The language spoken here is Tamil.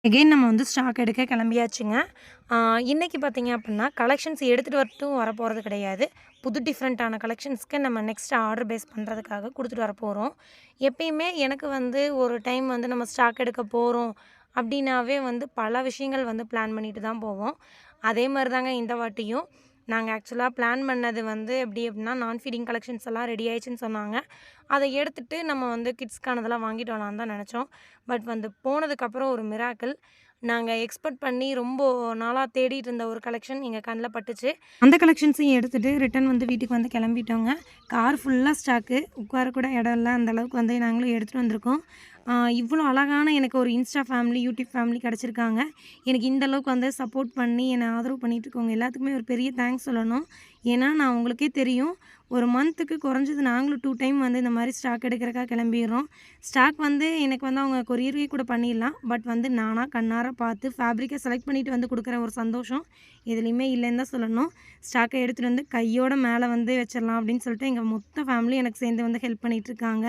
எகைன் நம்ம வந்து ஸ்டாக் எடுக்க கிளம்பியாச்சுங்க. இன்னைக்கு பார்த்தீங்க அப்புட்னா, கலெக்ஷன்ஸ் எடுத்துட்டு வரட்டும் வரப்போறது கிடையாது. புது டிஃப்ரெண்ட்டான கலெக்ஷன்ஸ்க்கு நம்ம நெக்ஸ்ட் ஆர்டர் பேஸ் பண்ணுறதுக்காக குடுத்துட்டு வரப்போறோம். எப்பயுமே எனக்கு வந்து ஒரு டைம் வந்து நம்ம ஸ்டாக் எடுக்க போறோம் அப்டின்னாவே வந்து பல விஷயங்கள் வந்து பிளான் பண்ணிட்டு தான் போவோம். அதே மாரி தாங்க இந்த வாட்டியும். நாங்க ஆக்சுவலா பிளான் பண்ணது வந்து எப்டி அப்டின்னா, நான் ஃபீடிங் கலெக்ஷன்ஸ் எல்லாம் ரெடி ஆயிடுச்சுன்னு சொன்னாங்க. அத எடுத்துட்டு நம்ம வந்து கிட்ஸ்க்கானதெல்லாம் வாங்கிட்டு வரலான்னு தான் நெனச்சோம். பட் வந்து போனதுக்கப்புறம் ஒரு மிராக்கிள். நாங்க எக்ஸ்பெக்ட் பண்ணி ரொம்ப நாளா தேடிட்டு இருந்த ஒரு கலெக்ஷன் எங்க கண்ல பட்டுச்சு. அந்த கலெக்ஷன்ஸையும் எடுத்துட்டு ரிட்டர்ன் வந்து வீட்டுக்கு வந்து கிளம்பிட்டோங்க. கார் ஃபுல்லா ஸ்டாக்கு. உட்கார கூட இடம் இல்ல. அந்த அளவுக்கு வந்து நாங்களும் எடுத்துட்டு வந்திருக்கோம். இவ்ளோ அழகான எனக்கு ஒரு இன்ஸ்டா ஃபேமிலி, யூடியூப் ஃபேமிலி கிடைச்சிருக்காங்க. எனக்கு இந்த அளவுக்கு வந்து சப்போர்ட் பண்ணி என்ன ஆதரவு பண்ணிட்டு இருக்கவங்க எல்லாத்துக்குமே ஒரு பெரிய தேங்க்ஸ் சொல்லணும். ஏன்னா, நான் உங்களுக்கே தெரியும். ஒரு மந்த்துக்கு குறைஞ்சது நாங்களும் 2 டைம் வந்து இந்த மாரி ஸ்டாக் எடுக்கிறக்காக கிளம்பிர்றோம். ஸ்டாக் வந்து எனக்கு வந்து அவங்க கொரியரே கூட பண்ணிடலாம். பட் வந்து நானா கண்ணார பார்த்து ஃபேப்ரிக்க செலக்ட் பண்ணிட்டு வந்து குடுக்குற ஒரு சந்தோஷம் எதுலயுமே இல்லன்னு தான் சொல்லணும். ஸ்டாக்க எடுத்துட்டு வந்து கையோட மேல வந்து வச்சிரலாம் அப்படின்னு சொல்லிட்டு எங்க மொத்த ஃபேமிலி எனக்கு சேர்ந்து வந்து ஹெல்ப் பண்ணிட்டு இருக்காங்க.